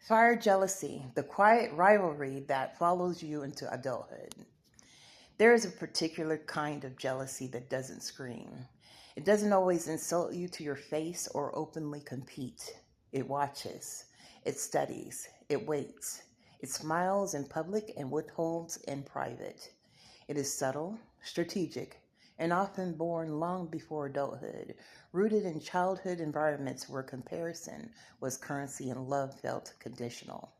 Fire jealousy, the quiet rivalry that follows you into adulthood. There is a particular kind of jealousy that doesn't scream. It doesn't always insult you to your face or openly compete. It watches, it studies, it waits. It smiles in public and withholds in private. It is subtle, strategic, and often born long before adulthood, rooted in childhood environments where comparison was currency and love felt conditional.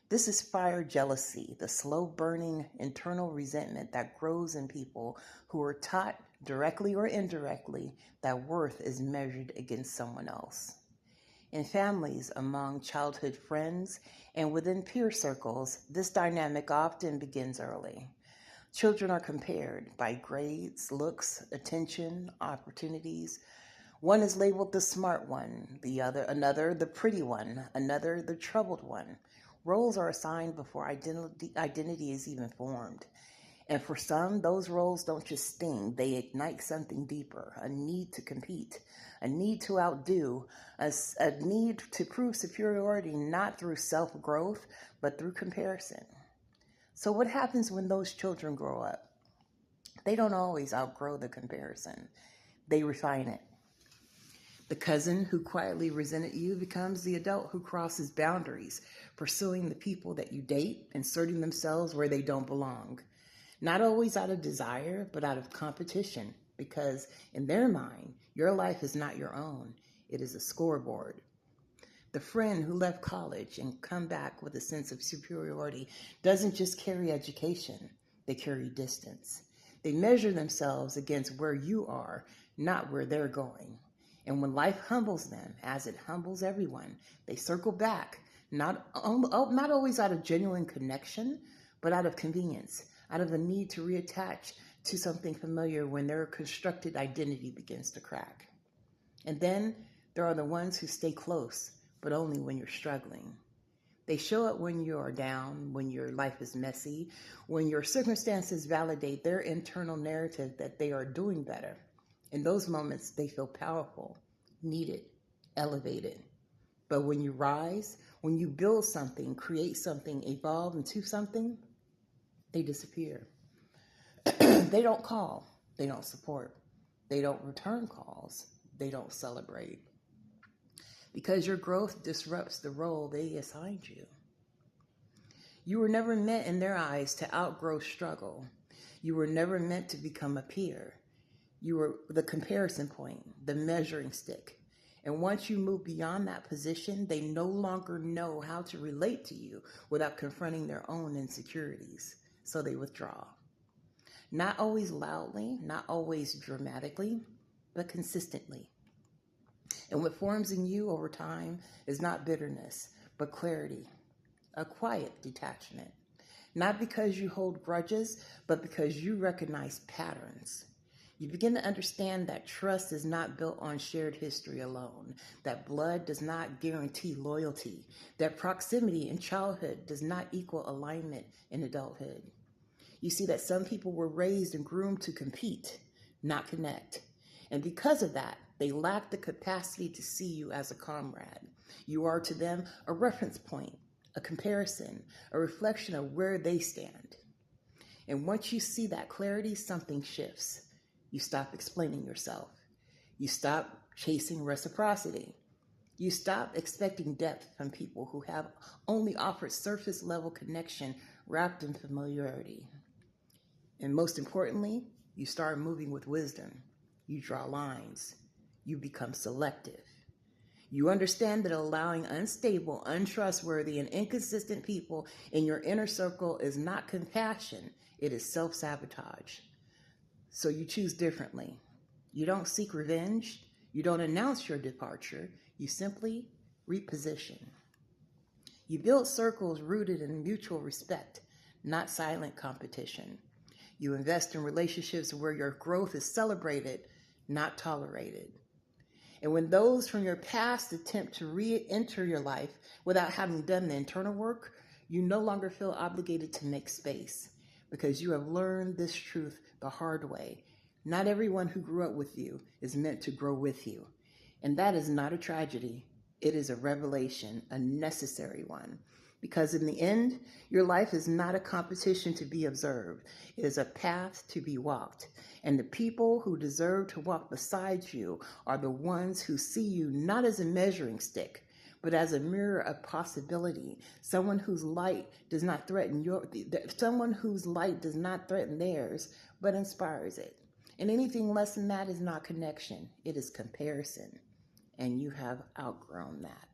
This is fire jealousy, the slow burning internal resentment that grows in people who are taught, directly or indirectly, that worth is measured against someone else. In families, among childhood friends, and within peer circles, this dynamic often begins early. Children are compared by grades, looks, attention, opportunities. One is labeled the smart one, another the pretty one, another the troubled one. Roles are assigned before identity is even formed. And for some, those roles don't just sting, they ignite something deeper, a need to compete, a need to outdo, a need to prove superiority not through self growth, but through comparison. So, what happens when those children grow up? They don't always outgrow the comparison, they refine it. The cousin who quietly resented you becomes the adult who crosses boundaries, pursuing the people that you date, inserting themselves where they don't belong. Not always out of desire, but out of competition, because in their mind, your life is not your own, it is a scoreboard. The friend who left college and come back with a sense of superiority doesn't just carry education, they carry distance. They measure themselves against where you are, not where they're going. And when life humbles them, as it humbles everyone, they circle back, not always out of genuine connection, but out of convenience, out of the need to reattach to something familiar when their constructed identity begins to crack. And then there are the ones who stay close, but only when you're struggling. They show up when you are down, when your life is messy, when your circumstances validate their internal narrative that they are doing better. In those moments, they feel powerful, needed, elevated. But when you rise, when you build something, create something, evolve into something, they disappear. They don't call, they don't support, they don't return calls, they don't celebrate. Because your growth disrupts the role they assigned you. You were never meant in their eyes to outgrow struggle. You were never meant to become a peer. You were the comparison point, the measuring stick. And once you move beyond that position, they no longer know how to relate to you without confronting their own insecurities. So they withdraw. Not always loudly, not always dramatically, but consistently. And what forms in you over time is not bitterness, but clarity, a quiet detachment. Not because you hold grudges, but because you recognize patterns. You begin to understand that trust is not built on shared history alone, that blood does not guarantee loyalty, that proximity in childhood does not equal alignment in adulthood. You see that some people were raised and groomed to compete, not connect. And because of that, they lack the capacity to see you as a comrade. You are to them a reference point, a comparison, a reflection of where they stand. And once you see that clarity, something shifts. You stop explaining yourself. You stop chasing reciprocity. You stop expecting depth from people who have only offered surface level connection wrapped in familiarity. And most importantly, you start moving with wisdom. You draw lines. You become selective. You understand that allowing unstable, untrustworthy, and inconsistent people in your inner circle is not compassion, it is self-sabotage. So you choose differently. You don't seek revenge. You don't announce your departure. You simply reposition. You build circles rooted in mutual respect, not silent competition. You invest in relationships where your growth is celebrated, not tolerated. And when those from your past attempt to re-enter your life without having done the internal work, you no longer feel obligated to make space because you have learned this truth the hard way. Not everyone who grew up with you is meant to grow with you. And that is not a tragedy. It is a revelation, a necessary one. Because in the end, your life is not a competition to be observed. It is a path to be walked. And the people who deserve to walk beside you are the ones who see you not as a measuring stick, but as a mirror of possibility. Someone whose light does not threaten theirs, but inspires it. And anything less than that is not connection. It is comparison. And you have outgrown that.